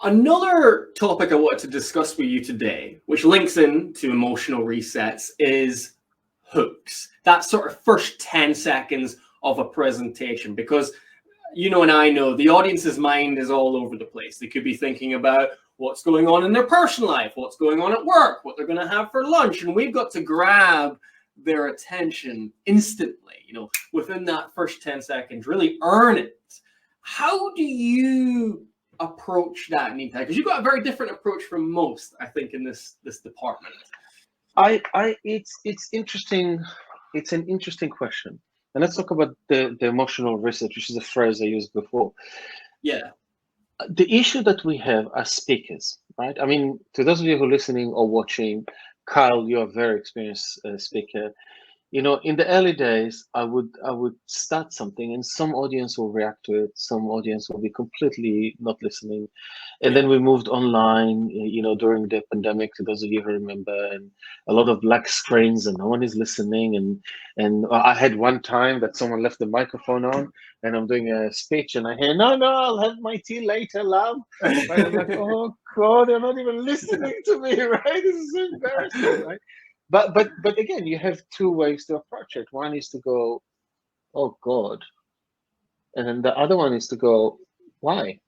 Another topic I wanted to discuss with you today, which links in to emotional resets, is hooks. That sort of first 10 seconds of a presentation, because you know, and I know the audience's mind is all over the place. They could be thinking about what's going on in their personal life, what's going on at work, what they're going to have for lunch. And we've got to grab their attention instantly, you know, within that first 10 seconds, really earn it. How do you approach that, Nitay? Because you've got a very different approach from most, I think, in this department. It's interesting. It's an interesting question. And let's talk about the emotional reset, which is a phrase I used before. Yeah. The issue that we have as speakers, right? I mean, to those of you who are listening or watching, Kyle, you're a very experienced speaker. You know, in the early days, I would start something, and some audience will react to it, some audience will be completely not listening, and then we moved online. You know, during the pandemic, to those of you who remember, and a lot of black screens, and no one is listening. And I had one time that someone left the microphone on, and I'm doing a speech, and I hear, "No, I'll have my tea later, love." Right? I'm like, "Oh God, they're not even listening to me." Right? This is so embarrassing, right? But again, you have two ways to approach it. One is to go, "Oh God," and then the other one is to go, "Why?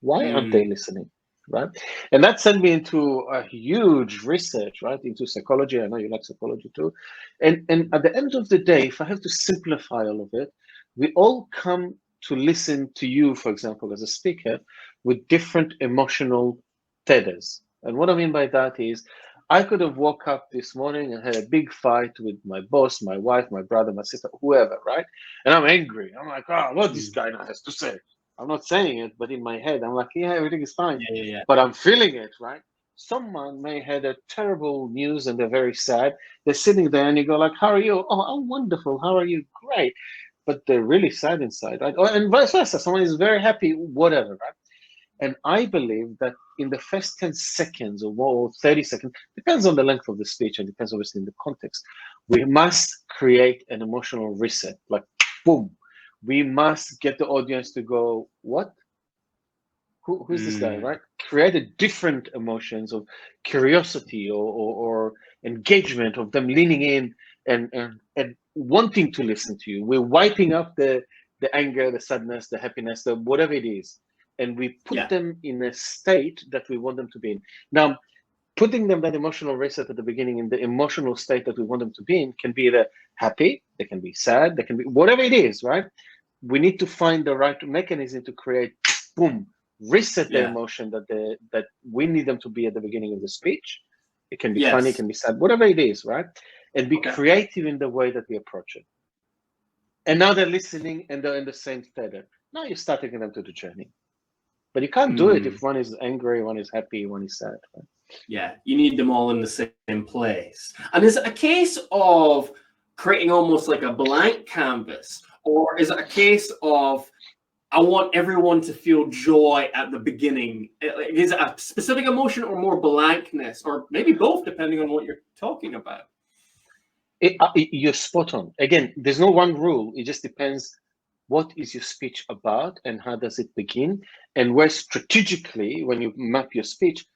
Why aren't they listening?" Right? And that sent me into a huge research, right, into psychology. I know you like psychology too. And at the end of the day, if I have to simplify all of it, we all come to listen to you, for example, as a speaker, with different emotional tethers. And what I mean by that is, I could have woke up this morning and had a big fight with my boss, my wife, my brother, my sister, whoever, right? And I'm angry. I'm like, "Oh, what this guy now has to say." I'm not saying it, but in my head, I'm like, "Yeah, everything is fine." Yeah. But I'm feeling it, right? Someone may have a terrible news and they're very sad. They're sitting there and you go like, "How are you?" "Oh, I'm wonderful. How are you?" "Great." But they're really sad inside, right? And vice versa. Someone is very happy, whatever, right? And I believe that in the first 10 seconds or more, 30 seconds, depends on the length of the speech and depends obviously in the context, we must create an emotional reset. Like, boom. We must get the audience to go, "What? Who's this guy?" Right? Create a different emotions of curiosity or engagement, of them leaning in and wanting to listen to you. We're wiping up the anger, the sadness, the happiness, the whatever it is, and we put them in a state that we want them to be in. Now, putting them that emotional reset at the beginning in the emotional state that we want them to be in can be either happy, they can be sad, they can be whatever it is, right? We need to find the right mechanism to create, boom, reset the emotion that we need them to be at the beginning of the speech. It can be funny, it can be sad, whatever it is, right? And be creative in the way that we approach it. And now they're listening and they're in the same tether. Now you start taking them to the journey. But you can't do it if one is angry, one is happy, one is sad. Right? Yeah, you need them all in the same place. And is it a case of creating almost like a blank canvas, or is it a case of I want everyone to feel joy at the beginning? Is it a specific emotion or more blankness, or maybe both, depending on what you're talking about? You're spot on. Again, there's no one rule. It just depends what is your speech about and how does it begin, and where strategically, when you map your speech,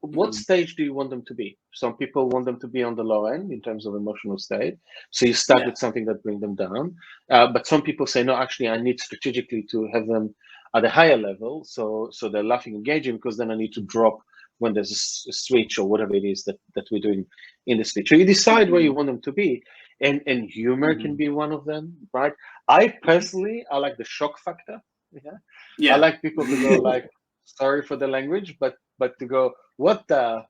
what stage do you want them to be? Some people want them to be on the low end in terms of emotional state, so you start with something that brings them down. But some people say, "No, actually, I need strategically to have them at a higher level, so they're laughing, engaging, because then I need to drop when there's a switch or whatever it is that we're doing in the speech." So you decide where you want them to be, and humor can be one of them, right? I personally, I like the shock factor. I like people to go like, sorry for the language, but to go, "What the?"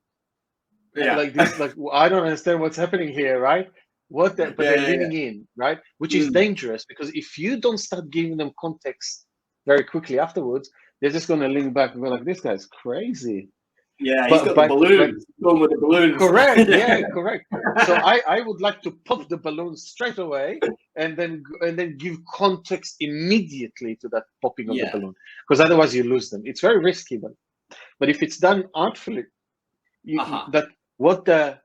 Like this, like, I don't understand what's happening here, right? What the? But they're leaning in, right? Which is dangerous, because if you don't start giving them context very quickly afterwards, they're just going to lean back and go like, "This guy's crazy." Yeah, he's got the balloons. Going with the balloons. Correct. Yeah, correct. So I would like to pop the balloon straight away and then give context immediately to that popping of the balloon, because otherwise you lose them. It's very risky, but if it's done artfully, that what the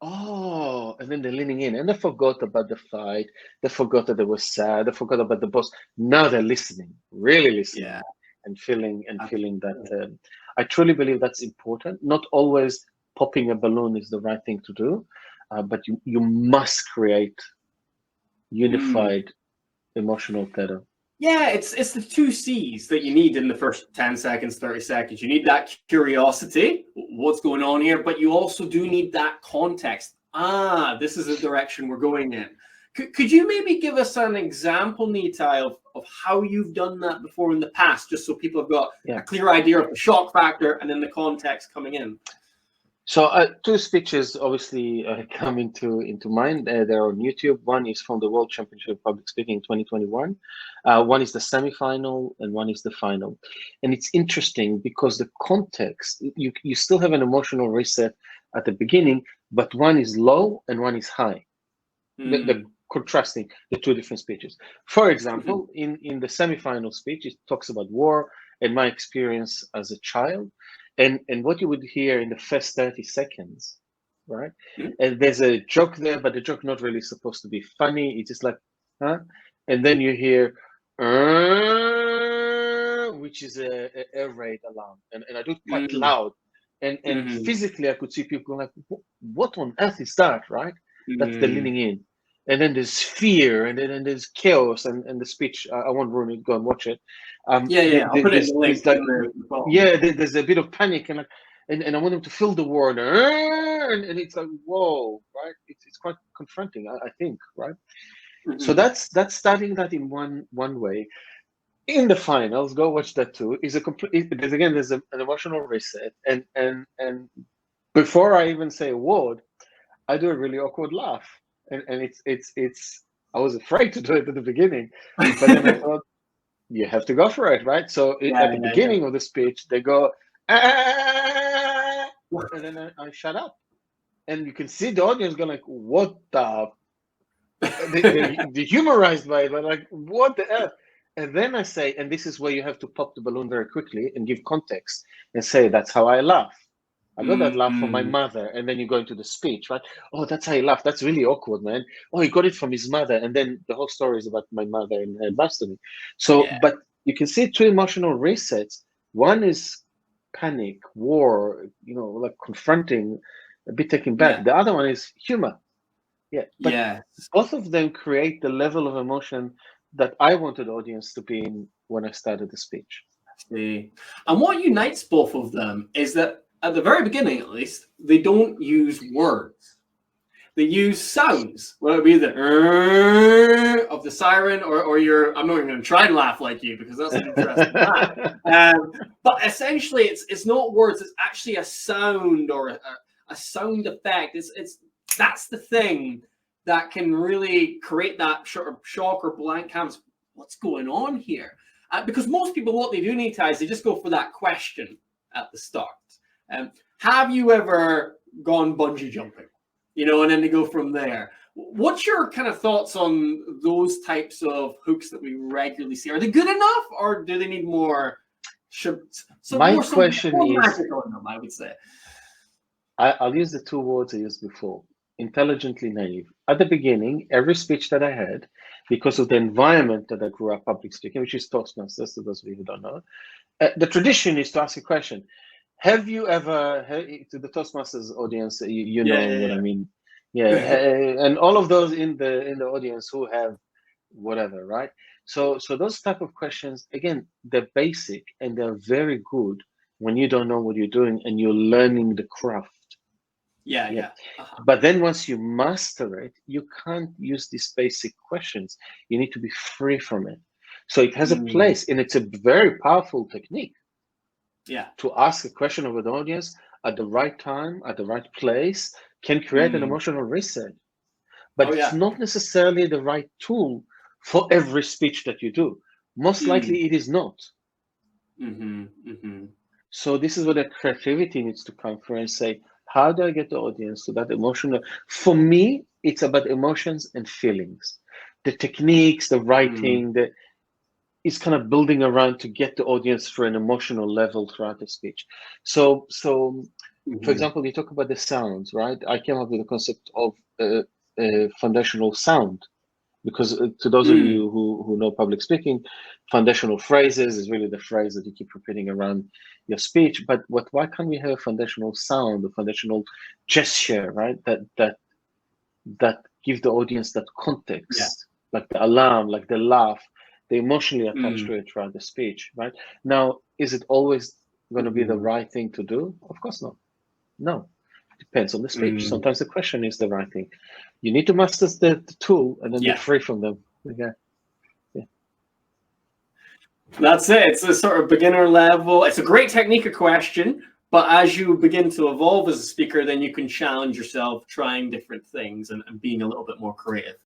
and then they're leaning in and they forgot about the fight, they forgot that they were sad, they forgot about the boss. Now they're listening, really listening. and feeling that. I truly believe that's important. Not always popping a balloon is the right thing to do, but you must create unified emotional tether. Yeah, it's the two C's that you need in the first 10 seconds, 30 seconds. You need that curiosity, what's going on here, but you also do need that context. This is the direction we're going in. Could you maybe give us an example, Nitay, of how you've done that before in the past, just so people have got a clear idea of the shock factor and then the context coming in? So two speeches obviously come into mind. They're on YouTube. One is from the World Championship of Public Speaking 2021. One is the semi-final and one is the final. And it's interesting because the context, you still have an emotional reset at the beginning, but one is low and one is high. The contrasting the two different speeches. For example, in the semi-final speech, it talks about war and my experience as a child. And what you would hear in the first 30 seconds, right? And there's a joke there, but the joke not really supposed to be funny. It's just like, huh? And then you hear, which is a air raid alarm. And I do it quite loud. And physically, I could see people like, what on earth is that, right? That's the leaning in. And then there's fear, and then there's chaos, and the speech. I won't ruin it. Go and watch it. I'll put it in the link. There's a bit of panic, and I want them to feel the war, and it's like, whoa, right? It's quite confronting, I think, right? So that's starting that in one way. In the finals, go watch that too. Is a complete. There's an emotional reset, and before I even say a word, I do a really awkward laugh. And it's I was afraid to do it at the beginning, but then I thought you have to go for it, right? So at the beginning of the speech, they go, and then I shut up, and you can see the audience go like, what the? They're humorized by it, but like, what the F? And then I say, and this is where you have to pop the balloon very quickly and give context and say, that's how I laugh. I got that laugh from my mother, and then you go into the speech, right? Oh, that's how he laughed. That's really awkward, man. Oh, he got it from his mother, and then the whole story is about my mother and her advice to me. So, but you can see two emotional resets. One is panic, war, like confronting, a bit taken back. The other one is humor. But both of them create the level of emotion that I wanted the audience to be in when I started the speech. And what unites both of them is that at the very beginning, at least, they don't use words. They use sounds, whether it be the of the siren or your. I'm not even going to try and laugh like you because that's an interesting laugh. But essentially, it's not words. It's actually a sound or a sound effect. That's the thing that can really create that sort of shock or blank canvas. What's going on here? Because most people, what they do, Nitay, is they just go for that question at the start. Have you ever gone bungee jumping? And then they go from there. What's your kind of thoughts on those types of hooks that we regularly see? Are they good enough, or do they need more? My question is, I would say. I'll use the two words I used before: intelligently naive. At the beginning, every speech that I had, because of the environment that I grew up public speaking, which is Toastmasters, to those of you who don't know, the tradition is to ask a question. Have you ever, to the Toastmasters audience, you know what I mean? And all of those in the audience who have whatever, right? So those type of questions, again, they're basic and they're very good when you don't know what you're doing and you're learning the craft. But then once you master it, you can't use these basic questions. You need to be free from it. So it has a place, and it's a very powerful technique. To ask a question of an audience at the right time, at the right place, can create an emotional reset. But it's not necessarily the right tool for every speech that you do. Most likely it is not. So this is where the creativity needs to come from and say, how do I get the audience to that emotional? For me, it's about emotions and feelings. The techniques, the writing, is kind of building around to get the audience for an emotional level throughout the speech. So for example, you talk about the sounds, right? I came up with the concept of foundational sound, because to those of you who know public speaking, foundational phrases is really the phrase that you keep repeating around your speech. But why can't we have a foundational sound, a foundational gesture, right? That give the audience that context, like the alarm, like the laugh, the emotionally attached to it throughout the speech, right? Now, is it always going to be the right thing to do? Of course not. No, depends on the speech. Sometimes the question is the right thing. You need to master the tool and then be free from them. Yeah. That's it. It's a sort of beginner level. It's a great technique of question, but as you begin to evolve as a speaker, then you can challenge yourself, trying different things and being a little bit more creative.